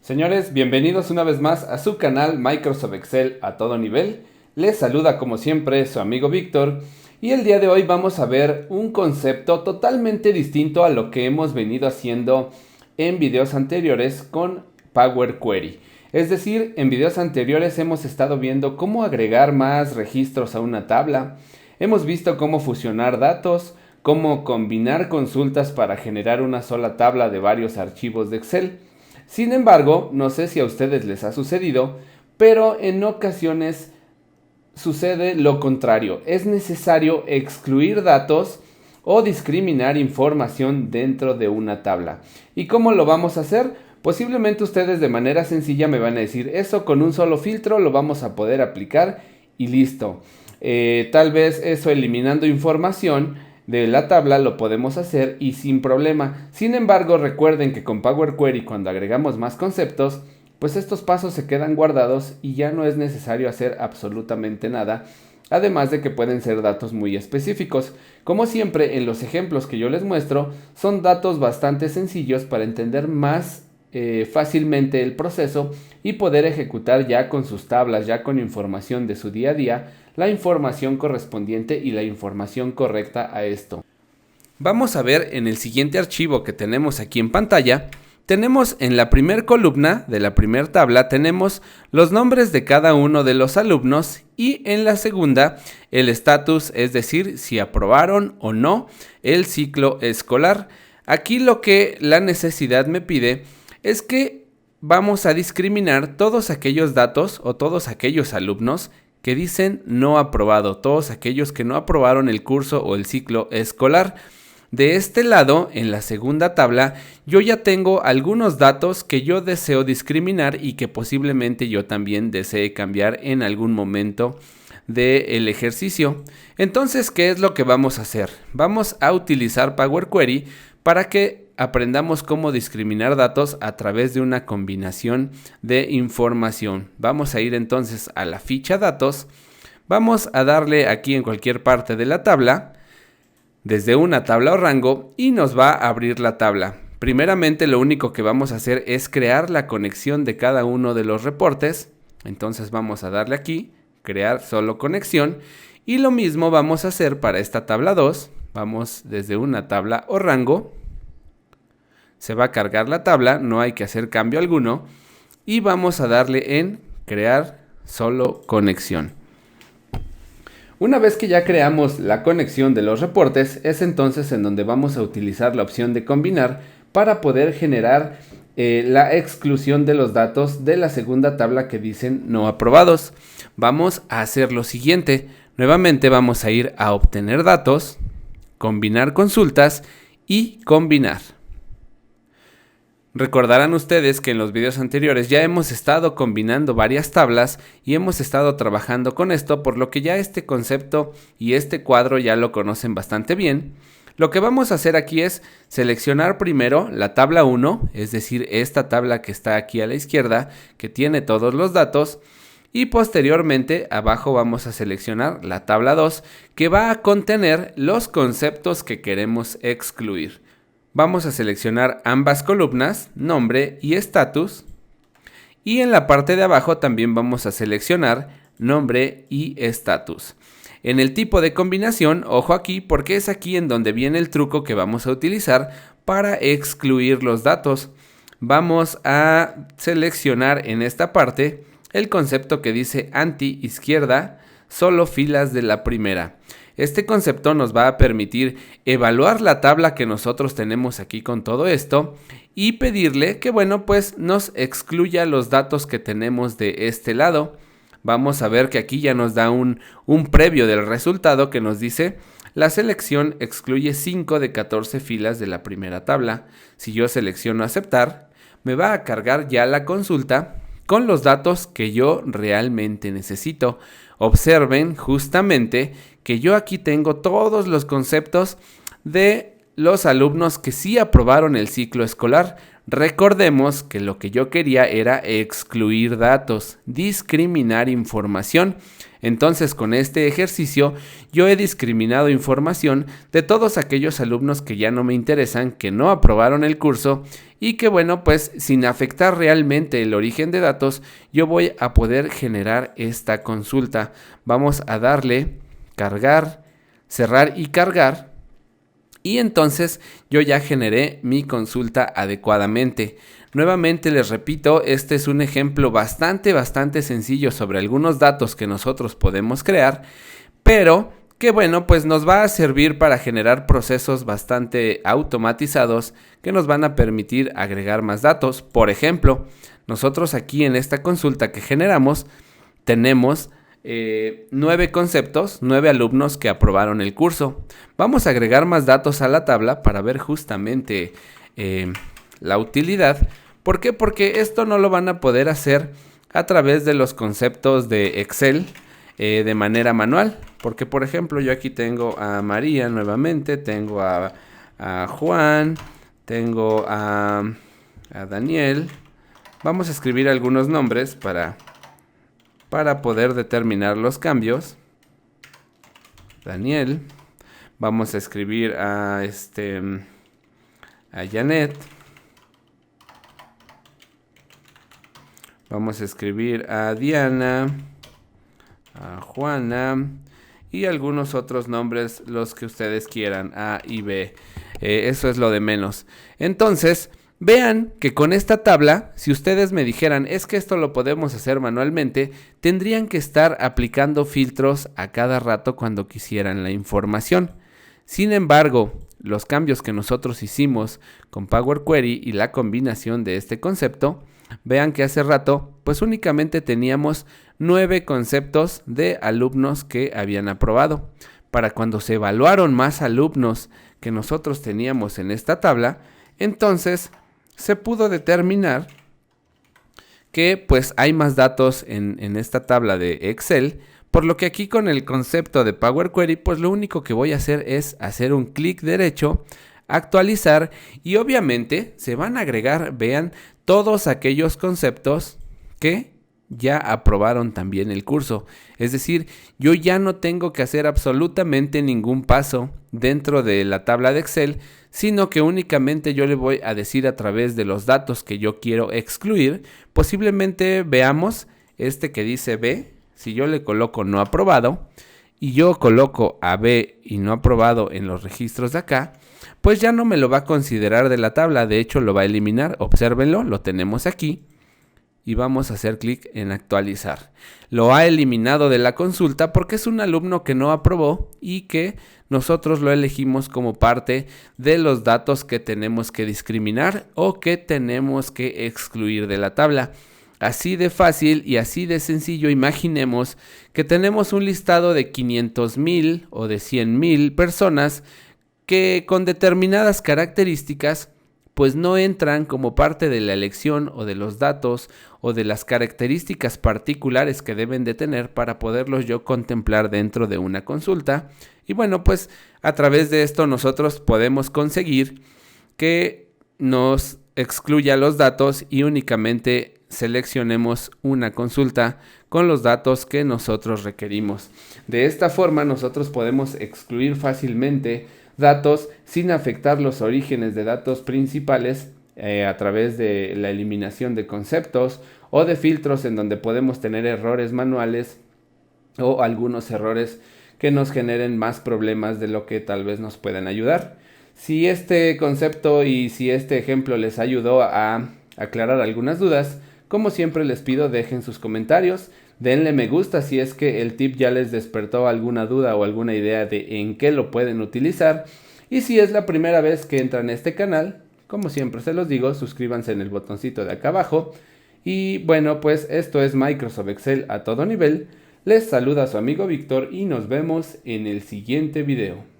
Señores, bienvenidos una vez más a su canal Microsoft Excel a todo nivel. Les saluda como siempre su amigo Víctor y el día de hoy vamos a ver un concepto totalmente distinto a lo que hemos venido haciendo en videos anteriores con Power Query. Es decir, en videos anteriores hemos estado viendo cómo agregar más registros a una tabla, hemos visto cómo fusionar datos, cómo combinar consultas para generar una sola tabla de varios archivos de Excel. Sin embargo, no sé si a ustedes les ha sucedido, pero en ocasiones sucede lo contrario. Es necesario excluir datos o discriminar información dentro de una tabla. ¿Y cómo lo vamos a hacer? Posiblemente ustedes de manera sencilla me van a decir, eso con un solo filtro lo vamos a poder aplicar y listo. Tal vez eso eliminando información de la tabla lo podemos hacer y sin problema. Sin embargo, recuerden que con Power Query cuando agregamos más conceptos, pues estos pasos se quedan guardados y ya no es necesario hacer absolutamente nada. Además de que pueden ser datos muy específicos. Como siempre, en los ejemplos que yo les muestro, son datos bastante sencillos para entender más fácilmente el proceso y poder ejecutar ya con sus tablas, ya con información de su día a día, la información correspondiente y la información correcta a esto. Vamos a ver en el siguiente archivo que tenemos aquí en pantalla. Tenemos en la primera columna de la primera tabla, tenemos los nombres de cada uno de los alumnos y en la segunda el estatus, es decir, si aprobaron o no el ciclo escolar. Aquí lo que la necesidad me pide es que vamos a discriminar todos aquellos datos o todos aquellos alumnos que dicen no aprobado, todos aquellos que no aprobaron el curso o el ciclo escolar. De este lado, en la segunda tabla, yo ya tengo algunos datos que yo deseo discriminar y que posiblemente yo también desee cambiar en algún momento del ejercicio. Entonces, ¿qué es lo que vamos a hacer? Vamos a utilizar Power Query para que aprendamos cómo discriminar datos a través de una combinación de información. Vamos a ir entonces a la ficha datos. Vamos a darle aquí en cualquier parte de la tabla, desde una tabla o rango, y nos va a abrir la tabla. Primeramente lo único que vamos a hacer es crear la conexión de cada uno de los reportes. Entonces vamos a darle aquí, crear solo conexión, y lo mismo vamos a hacer para esta tabla 2. Vamos desde una tabla o rango, se va a cargar la tabla, no hay que hacer cambio alguno, y vamos a darle en crear solo conexión. Una vez que ya creamos la conexión de los reportes, es entonces en donde vamos a utilizar la opción de combinar para poder generar la exclusión de los datos de la segunda tabla que dicen no aprobados. Vamos a hacer lo siguiente. Nuevamente vamos a ir a obtener datos, combinar consultas y combinar. Recordarán ustedes que en los videos anteriores ya hemos estado combinando varias tablas y hemos estado trabajando con esto, por lo que ya este concepto y este cuadro ya lo conocen bastante bien. Lo que vamos a hacer aquí es seleccionar primero la tabla 1, es decir, esta tabla que está aquí a la izquierda, que tiene todos los datos, y posteriormente abajo vamos a seleccionar la tabla 2, que va a contener los conceptos que queremos excluir. Vamos a seleccionar ambas columnas, nombre y estatus, y en la parte de abajo también vamos a seleccionar nombre y estatus. En el tipo de combinación, ojo aquí porque es aquí en donde viene el truco que vamos a utilizar para excluir los datos. Vamos a seleccionar en esta parte el concepto que dice anti-izquierda, solo filas de la primera. Este concepto nos va a permitir evaluar la tabla que nosotros tenemos aquí con todo esto y pedirle que, bueno, pues nos excluya los datos que tenemos de este lado. Vamos a ver que aquí ya nos da un previo del resultado que nos dice la selección excluye 5 de 14 filas de la primera tabla. Si yo selecciono aceptar, me va a cargar ya la consulta con los datos que yo realmente necesito. Observen justamente que yo aquí tengo todos los conceptos de los alumnos que sí aprobaron el ciclo escolar. Recordemos que lo que yo quería era excluir datos, discriminar información. Entonces, con este ejercicio yo he discriminado información de todos aquellos alumnos que ya no me interesan, que no aprobaron el curso y que, bueno, pues sin afectar realmente el origen de datos, yo voy a poder generar esta consulta. Vamos a darle cargar, cerrar y cargar. Y entonces yo ya generé mi consulta adecuadamente. Nuevamente les repito, este es un ejemplo bastante sencillo sobre algunos datos que nosotros podemos crear, pero que bueno, pues nos va a servir para generar procesos bastante automatizados que nos van a permitir agregar más datos. Por ejemplo, nosotros aquí en esta consulta que generamos tenemos 9 conceptos, 9 alumnos que aprobaron el curso. Vamos a agregar más datos a la tabla para ver justamente la utilidad. ¿Por qué? Porque esto no lo van a poder hacer a través de los conceptos de Excel de manera manual. Porque, por ejemplo, yo aquí tengo a María nuevamente, tengo a Juan, tengo a Daniel. Vamos a escribir algunos nombres para poder determinar los cambios. Daniel. Vamos a escribir a Janet. Vamos a escribir a Diana, a Juana y algunos otros nombres, los que ustedes quieran, A y B. Eso es lo de menos. Entonces, vean que con esta tabla, si ustedes me dijeran, es que esto lo podemos hacer manualmente, tendrían que estar aplicando filtros a cada rato cuando quisieran la información. Sin embargo, los cambios que nosotros hicimos con Power Query y la combinación de este concepto, vean que hace rato, pues únicamente teníamos 9 conceptos de alumnos que habían aprobado. Para cuando se evaluaron más alumnos que nosotros teníamos en esta tabla, entonces se pudo determinar que pues hay más datos en esta tabla de Excel, por lo que aquí con el concepto de Power Query, pues lo único que voy a hacer es hacer un clic derecho, actualizar y obviamente se van a agregar, vean, todos aquellos conceptos que ya aprobaron también el curso. Es decir, yo ya no tengo que hacer absolutamente ningún paso dentro de la tabla de Excel, sino que únicamente yo le voy a decir a través de los datos que yo quiero excluir. Posiblemente veamos este que dice B, si yo le coloco no aprobado y yo coloco a B y no aprobado en los registros de acá, pues ya no me lo va a considerar de la tabla, de hecho lo va a eliminar. Obsérvenlo, lo tenemos aquí y vamos a hacer clic en actualizar. Lo ha eliminado de la consulta porque es un alumno que no aprobó y que nosotros lo elegimos como parte de los datos que tenemos que discriminar o que tenemos que excluir de la tabla. Así de fácil y así de sencillo. Imaginemos que tenemos un listado de 500,000 o de 100,000 personas que con determinadas características pues no entran como parte de la elección o de los datos o de las características particulares que deben de tener para poderlos yo contemplar dentro de una consulta. Y bueno, pues a través de esto nosotros podemos conseguir que nos excluya los datos y únicamente seleccionemos una consulta con los datos que nosotros requerimos. De esta forma nosotros podemos excluir fácilmente datos sin afectar los orígenes de datos principales a través de la eliminación de conceptos o de filtros en donde podemos tener errores manuales o algunos errores que nos generen más problemas de lo que tal vez nos puedan ayudar. Si este concepto y si este ejemplo les ayudó a aclarar algunas dudas, como siempre les pido dejen sus comentarios, denle me gusta si es que el tip ya les despertó alguna duda o alguna idea de en qué lo pueden utilizar. Y si es la primera vez que entran a este canal, como siempre se los digo, suscríbanse en el botoncito de acá abajo. Y bueno, pues esto es Microsoft Excel a todo nivel. Les saluda su amigo Víctor y nos vemos en el siguiente video.